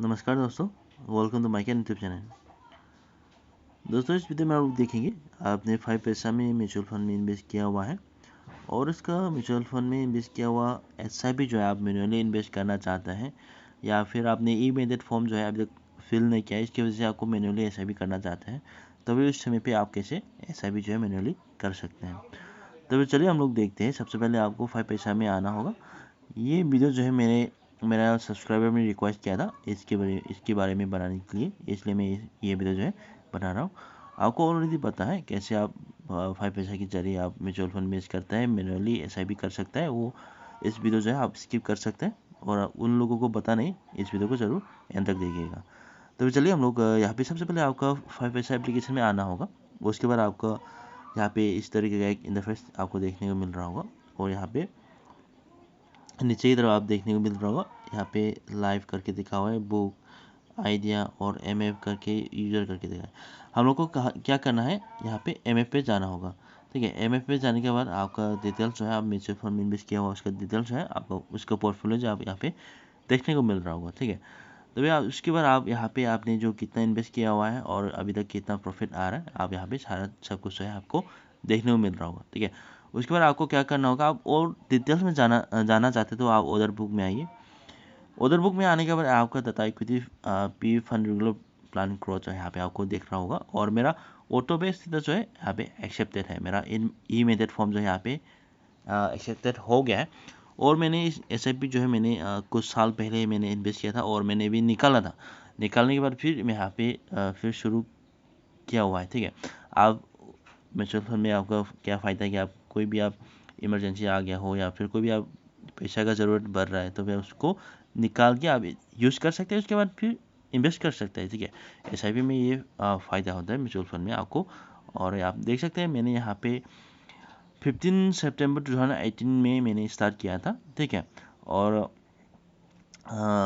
नमस्कार दोस्तों, welcome to my YouTube channel. दोस्तों, इस वीडियो में आप लोग देखेंगे आपने 5 पैसा में म्यूचुअल फंड में इन्वेस्ट किया हुआ है और इसका म्यूचुअल फंड में इन्वेस्ट किया हुआ एसआईपी जो है आप मैन्युअली इन्वेस्ट करना चाहते हैं या फिर आपने ई मेथड फॉर्म जो है अभी तक फिल नहीं किया, इसकी वजह से आपको मैन्युअली एसआईपी करना चाहते हैं, तभी उस समय पे आप कैसे एसआईपी जो है मैन्युअली कर सकते हैं। तो चलिए हम लोग देखते हैं। सबसे पहले आपको 5 पैसा में आना होगा। ये वीडियो जो है मेरा सब्सक्राइबर ने रिक्वेस्ट किया था इसके बारे में बनाने के लिए, इसलिए मैं ये वीडियो जो है बना रहा हूँ। आपको ऑलरेडी पता है कैसे आप 5 पैसा के जरिए आप म्यूचुअल फंड इन्वेस्ट करते हैं, मैनुअली एसआईपी कर सकता है। वो इस वीडियो जो है आप स्किप कर सकते हैं और उन लोगों को पता नहीं, इस वीडियो को ज़रूर एंड तक देखिएगा। तो चलिए हम लोग यहाँ पे सबसे पहले आपका 5 पैसा एप्लीकेशन में आना होगा। उसके बाद आपका यहाँ पे इस तरीके का एक इंटरफेस आपको देखने को मिल रहा होगा और यहाँ पे नीचे की तरफ आप देखने को मिल रहा होगा, यहाँ पे लाइव करके दिखा हुआ है, बुक आइडिया और एमएफ करके यूजर करके दिखा है। हम लोग को क्या करना है, यहाँ पे एमएफ पे जाना होगा। ठीक है, एमएफ पे जाने के बाद आपका डिटेल्स जो है, आप म्यूचुअल फंड में इन्वेस्ट किया हुआ उसका डिटेल्स जो है आपको, उसका पोर्टफोलियो जो आप यहाँ पे देखने को मिल रहा होगा। ठीक है, तो भैया उसके बाद आप यहाँ पे आपने जो कितना इन्वेस्ट किया हुआ है और अभी तक कितना प्रॉफिट आ रहा है, आप यहाँ पे सारा सब कुछ जो है आपको देखने को मिल रहा होगा। ठीक है, उसके बाद आपको क्या करना होगा, आप और डिटेल्स में जाना चाहते तो आप ओदर बुक में आइए। ओदर बुक में आने के बाद आपका Tata equity P fund regular plan growth जो है यहाँ पे आपको देख रहा होगा और मेरा ऑटो बेस जो है यहाँ पे एक्सेप्टेड है। मेरा ई मेथड फॉर्म जो है यहाँ पे एक्सेप्टेड हो गया है और मैंने इस एसआईपी जो है मैंने कुछ साल पहले मैंने इन्वेस्ट किया था और मैंने भी निकाला था। निकालने के बाद फिर मैं यहाँ पे फिर शुरू किया हुआ है। ठीक है, आप म्यूचुअल फंड में आपका क्या फ़ायदा है कि आप कोई भी आप इमरजेंसी आ गया हो या फिर कोई भी आप पैसा का ज़रूरत बढ़ रहा है तो फिर उसको निकाल के आप यूज़ कर सकते हैं, उसके बाद फिर इन्वेस्ट कर सकते हैं। ठीक है, एसआईपी में ये फ़ायदा होता है म्यूचुअल फंड में आपको। और आप देख सकते हैं मैंने यहाँ पे 15 सितंबर 2018 में मैंने स्टार्ट किया था। ठीक है, और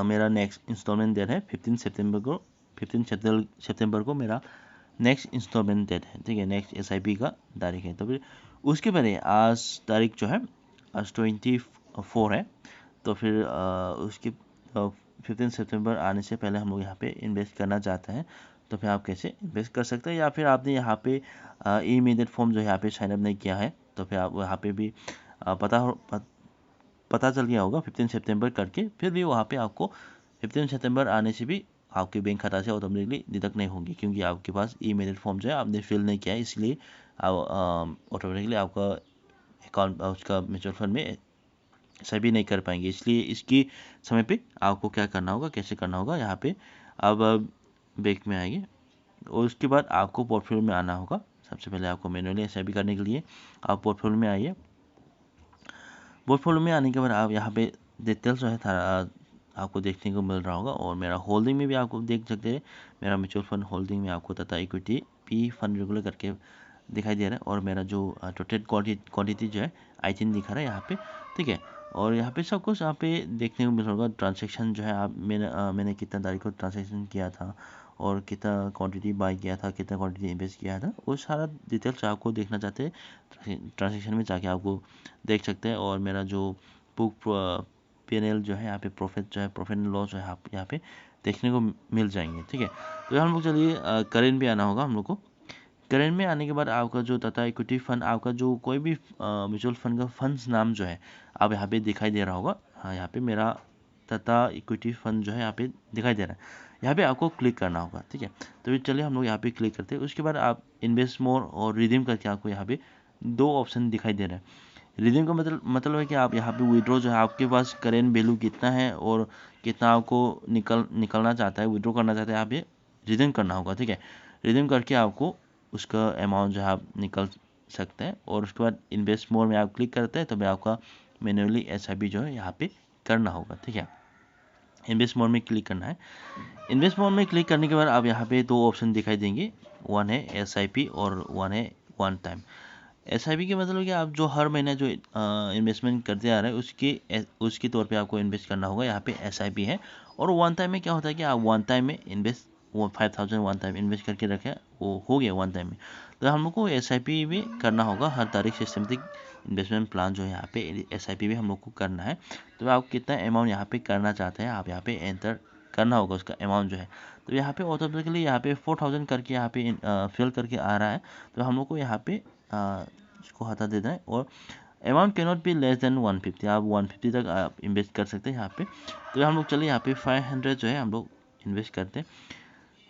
मेरा नेक्स्ट इंस्टॉलमेंट डेट है 15 सितंबर को। 15 सितंबर को मेरा नेक्स्ट इंस्टॉलमेंट डेट है। ठीक है, नेक्स्ट एसआईपी का तारीख है। तो फिर उसके पहले आज तारीख जो है आज 24 है, तो फिर उसके 15 सितंबर आने से पहले हम लोग यहाँ पे इन्वेस्ट करना चाहते हैं तो फिर आप कैसे इन्वेस्ट कर सकते हैं, या फिर आपने यहाँ पे ई मेथड फॉर्म जो है यहाँ पे साइनअप नहीं किया है तो फिर आप यहाँ पे भी पता चल गया होगा 15 सितंबर करके, फिर भी वहाँ पे आपको 15 सितंबर आने से भी आपके बैंक खाता से ऑटोमेटिकली डिडक्ट नहीं होंगी, क्योंकि आपके पास ई मेथड फॉर्म जो है आपने फिल नहीं किया है, इसलिए आप ऑटोमेटिकली आपका अकाउंट उसका म्यूचुअल फंड में सभी नहीं कर पाएंगे। इसलिए इसकी समय पे आपको क्या करना होगा, कैसे करना होगा, यहाँ पे अब बैंक में आएंगे और उसके बाद आपको पोर्टफोलियो में आना होगा। सबसे पहले आपको मैनुअली एसआईपी करने के लिए आप पोर्टफोलियो में आइए। पोर्टफोलियो में आने के बाद आप यहाँ पे डिटेल्स जो है आपको देखने को मिल रहा होगा और मेरा होल्डिंग में भी आपको देख सकते हैं। मेरा म्यूचुअल फंड होल्डिंग में आपको Tata equity P fund regular करके दिखाई दे रहा है और मेरा जो टोटल क्वांटिटी जो है 18 दिखा रहा है यहाँ पे। ठीक है, और यहाँ पे सब कुछ यहाँ पे देखने को मिल रहा होगा। ट्रांजेक्शन जो है आप मैंने कितना तारीख को ट्रांजेक्शन किया था और कितना क्वांटिटी बाई किया था, कितना क्वांटिटी इन्वेस्ट किया था, वो सारा डिटेल्स आपको देखना चाहते हैं ट्रांजेक्शन में जाके आपको देख सकते हैं। और मेरा जो बुक पीएनएल जो है यहाँ पे प्रॉफिट जो है, प्रॉफिट एंड लॉस जो है आप यहाँ पे देखने को मिल जाएंगे। ठीक है, तो हम लोग चलिए करेंट भी आना होगा हम लोग को। करेंट में आने के बाद आपका जो टाटा इक्विटी फंड, आपका जो कोई भी म्यूचुअल फंड का फंड्स नाम जो है आप यहाँ पे दिखाई दे रहा होगा। हाँ, यहाँ पे मेरा टाटा इक्विटी फंड जो है यहाँ पे दिखाई दे रहा है, यहाँ पे आपको क्लिक करना होगा। ठीक है, तो चलिए हम लोग यहाँ पे क्लिक करते हैं। उसके बाद आप इन्वेस्ट मोर और रिडीम करके आपको यहाँ पे दो ऑप्शन दिखाई दे रहा है। रिडीम का मतलब है कि आप यहाँ पे विड्रॉ जो है, आपके पास करेंट वैल्यू कितना है और कितना आपको निकलना चाहता है, विड्रॉ करना चाहता है, आप ये रिडीम करना होगा। ठीक है, रिडीम करके आपको उसका अमाउंट जो है आप निकल सकते हैं और उसके बाद इन्वेस्ट मोर में आप क्लिक करते हैं तो भी आपका मैन्युअली एसआईपी जो है यहाँ पे करना होगा। ठीक है, इन्वेस्ट मोड में क्लिक करना है। इन्वेस्ट मोड में क्लिक करने के बाद आप यहाँ पे दो ऑप्शन दिखाई देंगे, वन है एसआईपी और वन है वन टाइम। एसआईपी के मतलब कि आप जो हर महीने जो इन्वेस्टमेंट करते आ रहे हैं उसके तौर पे आपको इन्वेस्ट करना होगा, यहाँ पे एसआईपी है। और वन टाइम में क्या होता है कि आप वन टाइम में इन्वेस्ट, वो 5000 वन टाइम इन्वेस्ट करके रखें, वो हो गया वन टाइम में। तो हम लोग को एसआईपी भी करना होगा हर तारीख सिस्टमेटिक इन्वेस्टमेंट प्लान जो है यहाँ पे एसआईपी भी हम लोग को करना है। तो आप कितना अमाउंट यहाँ पे करना चाहते हैं आप यहाँ पे एंटर करना होगा उसका अमाउंट जो है। तो यहाँ पे ऑटोमेटिकली यहाँ पे 4000 करके यहाँ पे फिल करके आ रहा है। तो हम लोग को यहाँ पे इसको हटा देना है और amount can not be less than 150। आप 150 तक आप इन्वेस्ट कर सकते हैं यहाँ पे। तो हम लोग चलिए यहाँ पे 500 जो है हम लोग इन्वेस्ट करते हैं।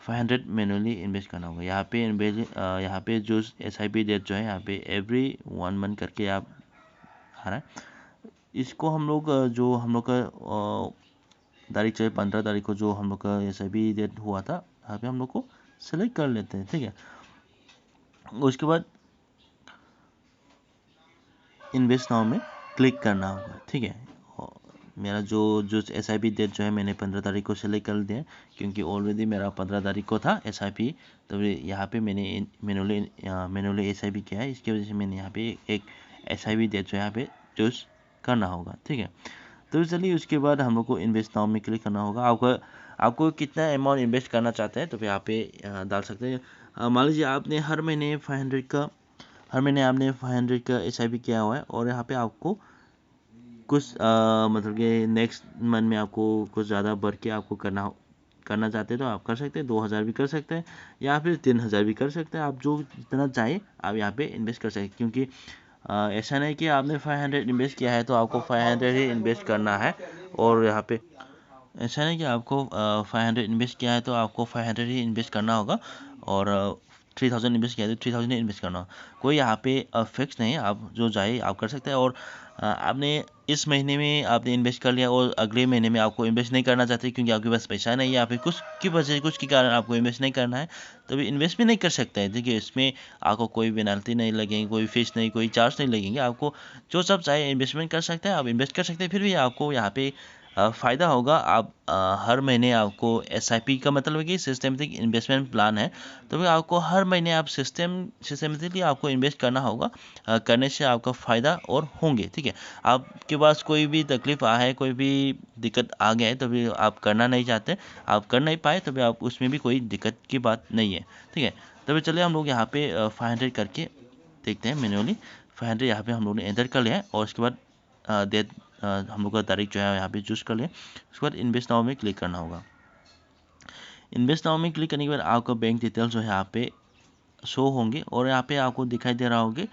500 मैनुअली इन्वेस्ट करना होगा यहाँ पे जो SIP डेट जो है यहाँ पे एवरी 1 मंथ करके आप आ रहा है। इसको हम लोग जो हम लोग का तारीख जो है 15 तारीख को जो हम लोग का SIP डेट हुआ था यहाँ पे हम लोग को सेलेक्ट कर लेते हैं, ठीक है। उसके बाद इन्वेस्ट नाउ में क्लिक करना होगा, ठीक है। मेरा जो SIP डेट जो है मैंने 15 तारीख को सेलेक्ट कर दिया क्योंकि ऑलरेडी मेरा 15 तारीख को था SIP। तो यहाँ पे मैंने मैनुअली SIP किया है, इसकी वजह से मैंने यहाँ पे एक SIP डेट जो है यहाँ पे चूज करना होगा, ठीक है। तो चलिए उसके बाद हम लोग को इन्वेस्ट नाउ में क्लिक करना होगा। आपको कितना अमाउंट इन्वेस्ट करना चाहते हैं तो फिर यहाँ पे डाल सकते हैं। मान लीजिए आपने हर महीने 500 का SIP किया हुआ है और यहाँ पे आपको कुछ मतलब कि नेक्स्ट मंथ में आपको कुछ ज़्यादा बढ़ के आपको करना चाहते हैं तो आप कर सकते हैं। 2000 भी कर सकते हैं या फिर 3000 भी कर सकते हैं। आप जो जितना चाहे आप यहाँ पे इन्वेस्ट कर सकते हैं क्योंकि ऐसा नहीं कि आपने 500 इन्वेस्ट किया है तो आपको 500 ही इन्वेस्ट करना है। और यहाँ पे ऐसा नहीं कि आपको 500 इन्वेस्ट किया है तो आपको 500 ही इन्वेस्ट करना होगा और 3000 इन्वेस्ट किया है तो 3000 ही इन्वेस्ट करना होगा। कोई यहाँ पे फिक्स नहीं है, आप जो चाहे आप कर सकते हैं। और आपने इस महीने में आपने इन्वेस्ट कर लिया और अगले महीने में आपको इन्वेस्ट नहीं करना चाहते क्योंकि आपके पास पैसा नहीं है या फिर कुछ के कारण आपको इन्वेस्ट नहीं करना है तो भी इन्वेस्ट भी नहीं कर सकते हैं। देखिए इसमें आपको कोई पेनल्टी नहीं लगेगी, कोई फीस नहीं, कोई चार्ज नहीं लगेंगे। आपको जो सब चाहे इन्वेस्टमेंट कर सकते हैं, आप इन्वेस्ट कर सकते हैं। फिर भी आपको यहाँ पे फ़ायदा होगा। आप हर महीने आपको SIP का मतलब है कि सिस्टमेटिक इन्वेस्टमेंट प्लान है। तो फिर आपको हर महीने आप सिस्टमेटिकली आपको इन्वेस्ट करना होगा। करने से आपका फ़ायदा और होंगे, ठीक है। आपके पास कोई भी तकलीफ है, कोई भी दिक्कत आ गया है तो भी आप करना नहीं चाहते, आप कर नहीं पाए तो भी आप उसमें भी कोई दिक्कत की बात नहीं है, ठीक है। तो फिर चलिए हम लोग यहाँ पे 500 करके देखते हैं मैनुअली। 500 यहाँ पे हम लोग ने एंटर कर लिया है और उसके बाद डेट हम लोग का तारीख जो है यहाँ पे चूज कर लें। उसके बाद इन्वेस्ट नाउ में क्लिक करना होगा। इन्वेस्ट नाउ में क्लिक करने के बाद आपका बैंक डिटेल्स जो है यहाँ पे शो होंगे और यहाँ पे आपको दिखाई दे रहा होगा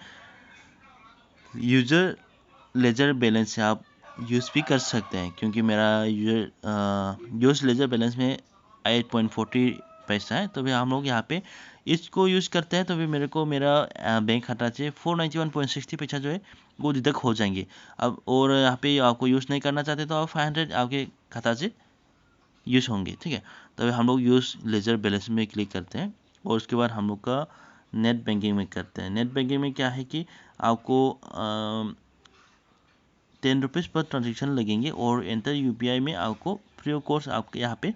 यूजर लेजर बैलेंस से आप यूज़ भी कर सकते हैं क्योंकि मेरा यूज लेजर बैलेंस में 8.40 पैसा है। तो भी हम लोग यहाँ पे इसको यूज़ करते हैं तो भी मेरा बैंक खाता से 491.60 पैसा जो है वो डिडक्ट हो जाएंगे। अब और यहाँ पे आपको यूज़ नहीं करना चाहते तो आप 500 आपके खाता से यूज़ होंगे, ठीक है। तो हम लोग यूज़ लेजर बैलेंस में क्लिक करते हैं और उसके बाद हम लोग का नेट बैंकिंग में करते हैं। नेट बैंकिंग में क्या है कि आपको 10 रुपीज़ पर ट्रांजेक्शन लगेंगे और एंटर UPI में आपको फ्री ऑफ कॉस्ट आपके यहाँ पे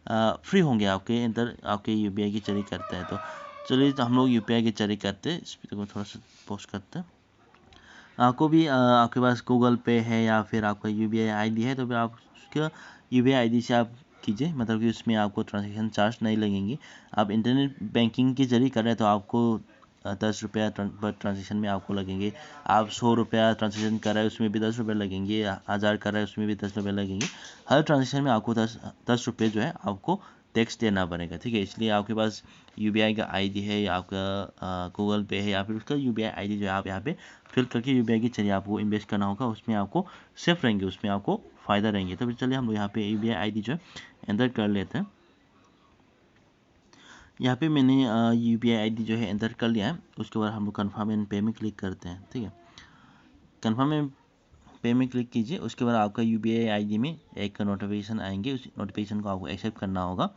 फ्री होंगे आपके UPI की जरिए करते हैं। तो चलिए तो हम लोग UPI के जरिए करते हैं। स्पीकर को थोड़ा सा पॉज करते हैं। आपको भी आपके पास गूगल पे है या फिर आपका UPI ID है तो फिर आप उसका UPI ID से आप कीजिए, मतलब कि उसमें आपको ट्रांजेक्शन चार्ज नहीं लगेंगी। आप इंटरनेट बैंकिंग के जरिए कर रहे हैं तो आपको 10 रुपया पर ट्रांजेक्शन में आपको लगेंगे। आप 100 रुपया ट्रांजेक्शन कर रहे हैं उसमें भी 10 रुपये लगेंगे, 1000 कर रहे हैं उसमें भी 10 रुपये लगेंगे। हर ट्रांजेक्शन में आपको 10 रुपये जो है आपको टैक्स देना पड़ेगा, ठीक है। इसलिए आपके पास UPI का ID है या आपका गूगल पे है या फिर उसका UPI ID जो है आप यहाँ पे फिल करके UPI के जरिए आपको इन्वेस्ट करना होगा। उसमें आपको सेफ रहेंगे, उसमें आपको फ़ायदा रहेंगे। तो चलिए हम लोग यहाँ पे UPI ID जो है एंटर कर लेते हैं। यहाँ पे मैंने UPI ID जो है एंटर कर लिया है। उसके बाद हम लोग कन्फर्म एंड पे में क्लिक करते हैं, ठीक है। कन्फर्म एंड पे में क्लिक कीजिए। उसके बाद आपका UPI ID में एक नोटिफिकेशन आएंगे, उस नोटिफिकेशन को आपको एक्सेप्ट करना होगा,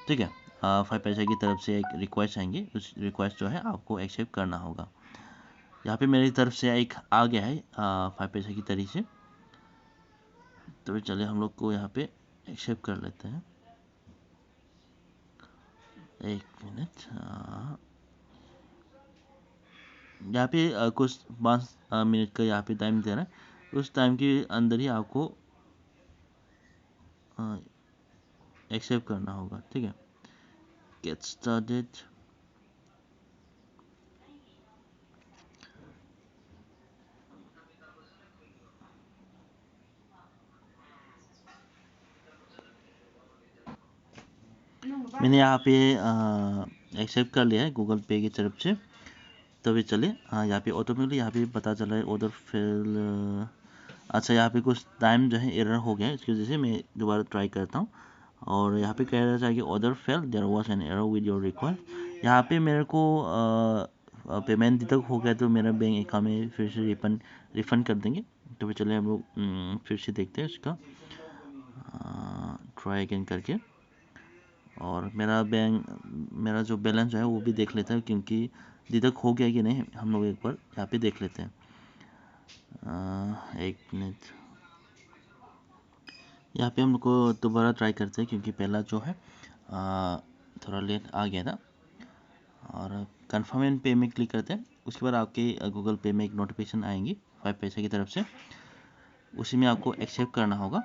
ठीक है। 5 पैसा की तरफ से एक रिक्वेस्ट आएंगे, उस रिक्वेस्ट जो है आपको एक्सेप्ट करना होगा। यहाँ पे मेरी तरफ से एक आ गया है 5 पैसा की तरीके से। तो चलिए हम लोग को यहाँ पे एक्सेप्ट कर लेते हैं। एक मिनट, यहाँ पे कुछ 5 मिनट का यहाँ पे टाइम दे रहा है। उस टाइम के अंदर ही आपको एक्सेप्ट करना होगा, ठीक है। Get started. मैंने यहाँ पे एक्सेप्ट कर लिया है गूगल पे की तरफ से। तभी चले यहाँ पे ऑटोमेटिकली यहाँ पे पता चला है ऑर्डर फेल। अच्छा, यहाँ पे कुछ टाइम जो है एरर हो गया है, इसकी वजह से मैं दोबारा ट्राई करता हूँ। और यहाँ पे कह रहा था कि order fail, there was an error with your request. यहाँ पे मेरे को पेमेंट डिडक्ट हो गया, तो मेरा बैंक अकाउंट में फिर से रिफंड कर देंगे। तो फिर चले हम लोग फिर से देखते हैं इसका ट्राई अगेन करके। और मेरा जो बैलेंस है वो भी देख लेता है, क्योंकि डिडक्ट हो गया कि नहीं हम लोग एक बार यहाँ पे देख लेते हैं। एक मिनट, यहाँ पे हम लोग को दोबारा ट्राई करते हैं, क्योंकि पहला जो है थोड़ा लेट आ गया था। और कन्फर्म एंड पे में क्लिक करते हैं। उसके बाद आपके गूगल पे में एक नोटिफिकेशन आएंगी 5 पैसे की तरफ से, उसी में आपको एक्सेप्ट करना होगा।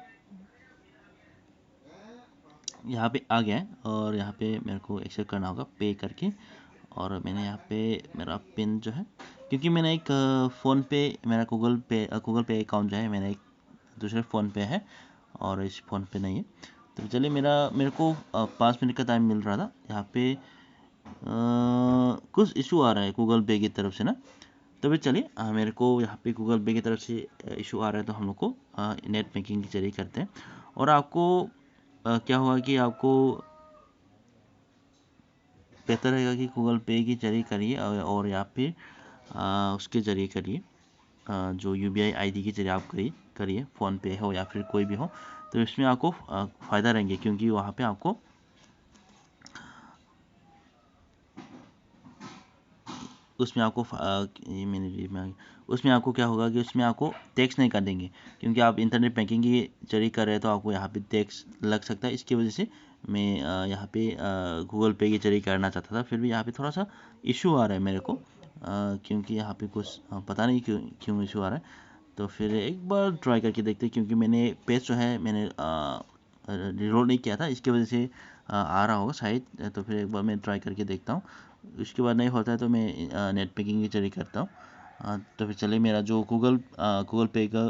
यहाँ पे आ गया है और यहाँ पे मेरे को एक्सेप्ट करना होगा पे करके। और मैंने यहाँ पे मेरा पिन जो है, क्योंकि मैंने एक फ़ोन पे, मेरा गूगल पे अकाउंट जो है मेरा एक दूसरे फ़ोन पे है और इस फ़ोन पे नहीं है। तो चलिए मेरे को 5 मिनट का टाइम मिल रहा था। यहाँ पे कुछ इशू आ रहा है गूगल पे की तरफ से ना। तो फिर चलिए मेरे को यहाँ पे गूगल पे की तरफ से इशू आ रहा है, तो हम लोग को नेट बैंकिंग के जरिए करते हैं। और आपको क्या होगा कि आपको बेहतर रहेगा कि गूगल पे के जरिए करिए और या फिर उसके ज़रिए करिए, जो UPI ID के जरिए आप करिए फ़ोन पे हो या फिर कोई भी हो। तो इसमें आपको फ़ायदा रहेंगे, क्योंकि वहाँ पे आपको उसमें आपको क्या होगा कि उसमें आपको टैक्स नहीं कर देंगे, क्योंकि आप इंटरनेट बैंकिंग के जरिए कर रहे हैं, तो आपको यहाँ पे टैक्स लग सकता है। इसकी वजह से मैं यहाँ पे गूगल पे के जरिए करना चाहता था, फिर भी यहाँ पे थोड़ा सा इशू आ रहा है मेरे को, क्योंकि यहाँ पे कुछ पता नहीं क्यों इशू आ रहा है। तो फिर एक बार ट्राई करके देखते हैं, क्योंकि मैंने पेज जो है मैंने रिलोड नहीं किया था, इसकी वजह से आ रहा होगा शायद। तो फिर एक बार मैं ट्राई करके देखता हूँ। उसके बाद नहीं होता है तो मैं नेट बैंकिंग के जरिए करता हूँ। तो फिर चलिए मेरा जो गूगल पे का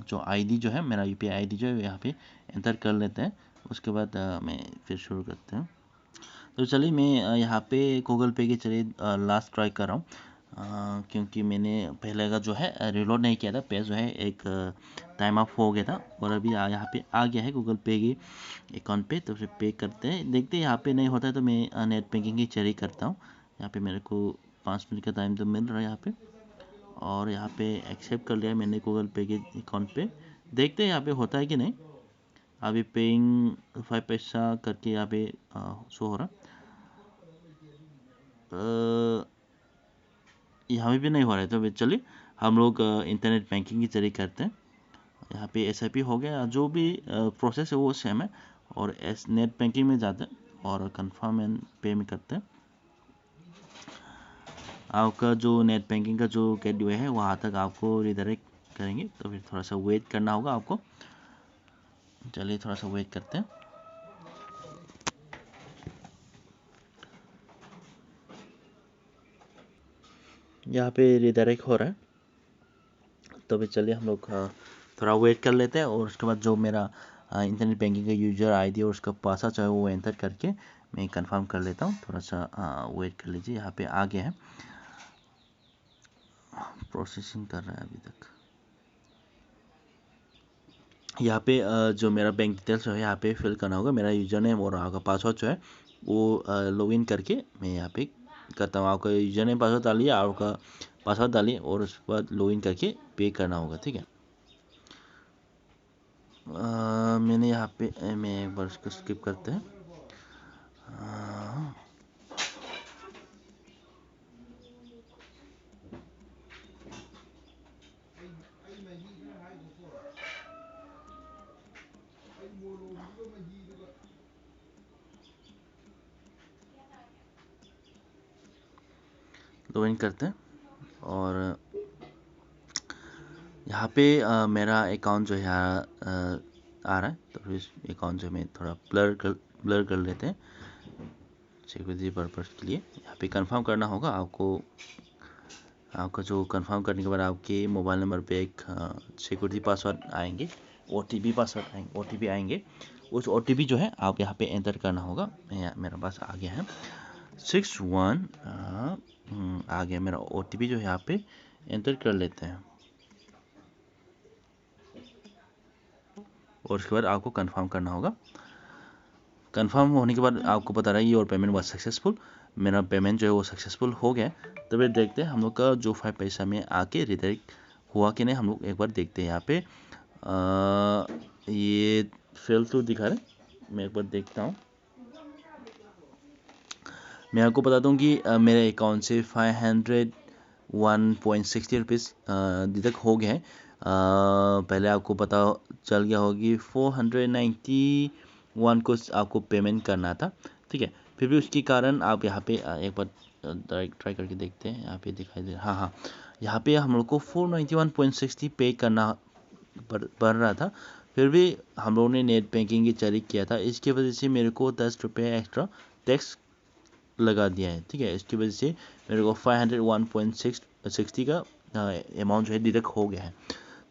जो आईडी जो है, मेरा UPI ID जो है यहाँ पे एंटर कर लेते हैं। उसके बाद मैं फिर शुरू करते हैं। तो चलिए मैं यहाँ पे गूगल पे के जरिए लास्ट ट्राई कर रहा हूँ, क्योंकि मैंने पहले का जो है रिलोड नहीं किया था, पेज जो है एक टाइम ऑफ हो गया था। और अभी यहाँ पे आ गया है गूगल पे के अकाउंट पे। तो फिर पे करते हैं, देखते हैं यहाँ पे नहीं होता है तो मैं नेट बैंकिंग की जरिए करता हूँ। यहाँ पे मेरे को 5 मिनट का टाइम तो मिल रहा है यहाँ पे। और यहाँ पे एक्सेप्ट कर लिया मैंने गूगल पे के अकाउंट पे। देखते हैं यहाँ पे होता है कि नहीं। अभी पेइंग 5 पैसा करके यहाँ पे शो हो रहा। यहाँ भी नहीं हो रहा है, तो चलिए हम लोग इंटरनेट बैंकिंग के जरिए करते हैं। यहाँ पे SIP हो गया, जो भी प्रोसेस है वो सेम है। और नेट बैंकिंग में जाते हैं और कंफर्म एंड पे में करते हैं। आपका जो नेट बैंकिंग का जो गेटवे है वहाँ तक आपको रिडायरेक्ट करेंगे, तो फिर थोड़ा सा वेट करना होगा आपको। चलिए थोड़ा सा वेट करते हैं। यहाँ पे रिडायरेक्ट हो रहा है, तो फिर चलिए हम लोग थोड़ा वेट कर लेते हैं। और उसके बाद जो मेरा इंटरनेट बैंकिंग का यूजर ID और उसका पासवर्ड चाहे वो एंटर करके मैं कंफर्म कर लेता हूँ। थोड़ा सा वेट कर लीजिए। यहाँ पे आ गया है, प्रोसेसिंग कर रहा है अभी तक। यहाँ पे जो मेरा बैंक डिटेल्स है यहाँ पे फिल करना होगा, मेरा यूजर नेम और आपका पासवर्ड जो है वो लॉगिन करके मैं यहाँ पे करता हूँ। आपका यूजर नेम पासवर्ड डालिए, आपका पासवर्ड डालिए और उसके बाद लॉगिन करके पे करना होगा, ठीक है। मैंने यहाँ पे मैं एक बार इसको स्किप करते हैं। लॉगिन करते हैं और यहाँ पे मेरा अकाउंट जो है आ रहा है। तो फिर इस अकाउंट जो मैं थोड़ा ब्लर कर लेते हैं सिक्योरिटी पर्पज़ के लिए। यहाँ पे कंफर्म करना होगा आपको। आपका जो कंफर्म करने के बाद आपके मोबाइल नंबर पे एक सिक्योरिटी पासवर्ड आएंगे, OTP आएंगे। उस OTP जो है आप यहाँ पे एंटर करना होगा। मेरा पास आ गया है 61 आ गया मेरा OTP जो है यहाँ पे एंटर कर लेते हैं और उसके बाद आपको कंफर्म करना होगा। कंफर्म होने के बाद आपको बता रहा है योर पेमेंट वाज सक्सेसफुल। मेरा पेमेंट जो है वो सक्सेसफुल हो गया। तो फिर देखते हैं हम लोग का जो 5 पैसा में आके रिडायरेक्ट हुआ कि नहीं। हम लोग एक बार देखते हैं यहाँ पे ये फेल तो दिखा रहे, मैं एक बार देखता हूँ। मैं आपको बता दूँ कि मेरे अकाउंट से 501.60 रुपीज़ डिडक्ट हो गए हैं। पहले आपको पता चल गया होगा कि 491 को आपको पेमेंट करना था, ठीक है। फिर भी उसके कारण आप यहाँ पे एक बार ट्राई करके देखते हैं। यहाँ पे दिखाई दे हाँ, यहाँ पे हम लोग को 491.60 पे करना पड़ रहा था। फिर भी हम लोगों ने नेट बैंकिंग की जरिए किया था, इसकी वजह से मेरे को 10 रुपये एक्स्ट्रा टैक्स लगा दिया है, ठीक है। इसकी वजह से मेरे को 501.60 का अमाउंट जो है डिडक्ट हो गया है।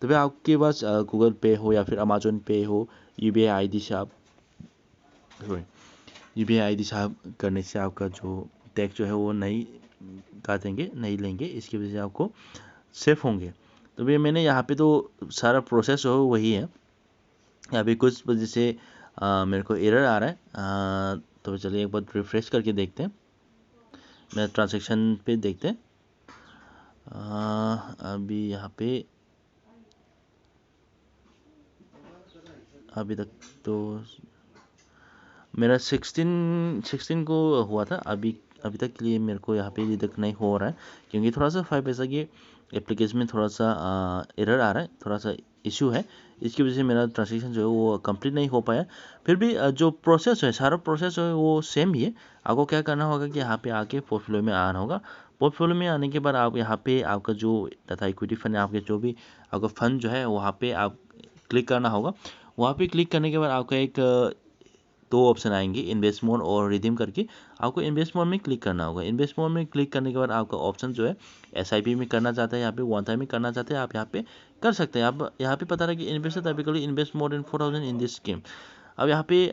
तो फिर आपके पास गूगल पे हो या फिर अमेजोन पे हो, UPI ID से आप UPI ID से आप करने से आपका जो टैक्स जो है वो नहीं काटेंगे, नहीं लेंगे, इसकी वजह से आपको सेफ होंगे। तो भैया मैंने यहाँ पे तो सारा प्रोसेस जो है वही है। यहाँ पे कुछ वजह से मेरे को एरर आ रहा है। तो चलिए एक बार रिफ्रेश करके देखते हैं। मेरा ट्रांजैक्शन पे देखते हैं। अभी यहाँ पे अभी तक तो मेरा 16 को हुआ था। अभी तक के लिए मेरे को यहाँ पे डिडक्ट नहीं हो रहा है, क्योंकि थोड़ा सा 5 पैसा की एप्लीकेशन में थोड़ा सा एरर आ रहा है, थोड़ा सा इशू है। इसकी वजह से मेरा ट्रांजेक्शन जो है वो कंप्लीट नहीं हो पाया। फिर भी जो प्रोसेस है, सारा प्रोसेस है वो सेम ही है। आपको क्या करना होगा कि यहाँ पे आके पोर्टफोलियो में आना होगा। पोर्टफोलियो में आने के बाद आप यहाँ पे आपका जो तथा इक्विटी फंड है, आपके जो भी आपका फंड जो है वहाँ पे आप क्लिक करना होगा। वहाँ पे क्लिक करने के बाद आपका एक दो ऑप्शन आएंगे, इन्वेस्ट मोड और रिडीम करके। आपको इन्वेस्ट मोड में क्लिक करना होगा। इन्वेस्ट मोड में क्लिक करने के बाद आपका ऑप्शन जो है SIP में करना चाहते हैं, यहाँ पे वन टाइम में करना चाहते हैं, आप यहाँ पे कर सकते हैं। आप यहाँ पे पता रहे कि invest typically invest more than 4000 in this scheme. अब यहाँ पे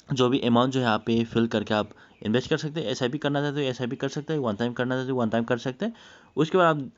जो भी अमाउंट जो है यहाँ पे फिल करके आप इन्वेस्ट कर सकते हैं। SIP करना चाहते हो SIP कर सकते हैं, वन टाइम करना चाहते हो वन टाइम कर सकते हैं। उसके बाद आप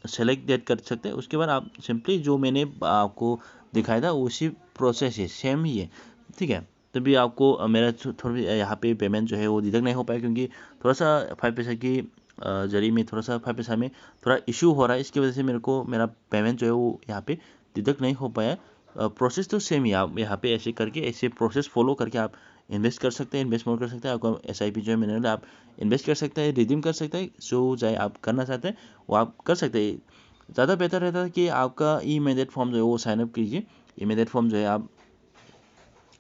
सेलेक्ट डेट कर सकते हैं। उसके बाद आप सिंपली जो मैंने आपको दिखाया था उसी प्रोसेस है, सेम ही है, ठीक है। तभी आपको मेरा थोड़ी यहाँ पे पेमेंट जो है वो डिडक्ट नहीं हो पाया, क्योंकि थोड़ा सा 5 पैसा की जरिए में थोड़ा सा 5 पैसा में थोड़ा इशू हो रहा है। इसकी वजह से मेरे को मेरा पेमेंट जो है वो यहाँ पे डिडक्ट नहीं हो पाया। प्रोसेस तो सेम ही, आप यहाँ पे ऐसे करके ऐसे प्रोसेस फॉलो करके आप इन्वेस्ट कर सकते हैं, इन्वेस्ट मोड कर सकते हैं। आपको SIP जो है मैंने आप इन्वेस्ट कर सकते हैं, रिडीम कर सकते हैं, जो चाहे आप करना चाहते हैं वो आप कर सकते हैं। ज़्यादा बेहतर रहता है कि आपका ई-मैंडेट फॉर्म जो है वो साइनअप कीजिए। ई-मैंडेट फॉर्म जो है आप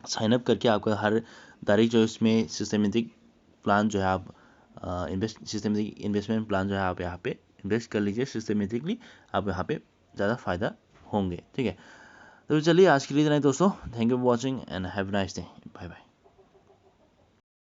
साइनअप करके आपका हर तारीख जो है इसमें सिस्टमेटिक प्लान जो है आप सिस्टमेटिक इन्वेस्टमेंट प्लान जो है आप यहाँ पे इन्वेस्ट कर लीजिए सिस्टमेटिकली। आप यहाँ पे ज़्यादा फायदा होंगे, ठीक है। तो चलिए आज के लिए इतना ही दोस्तों। Thank you for watching and have a nice day. Bye bye.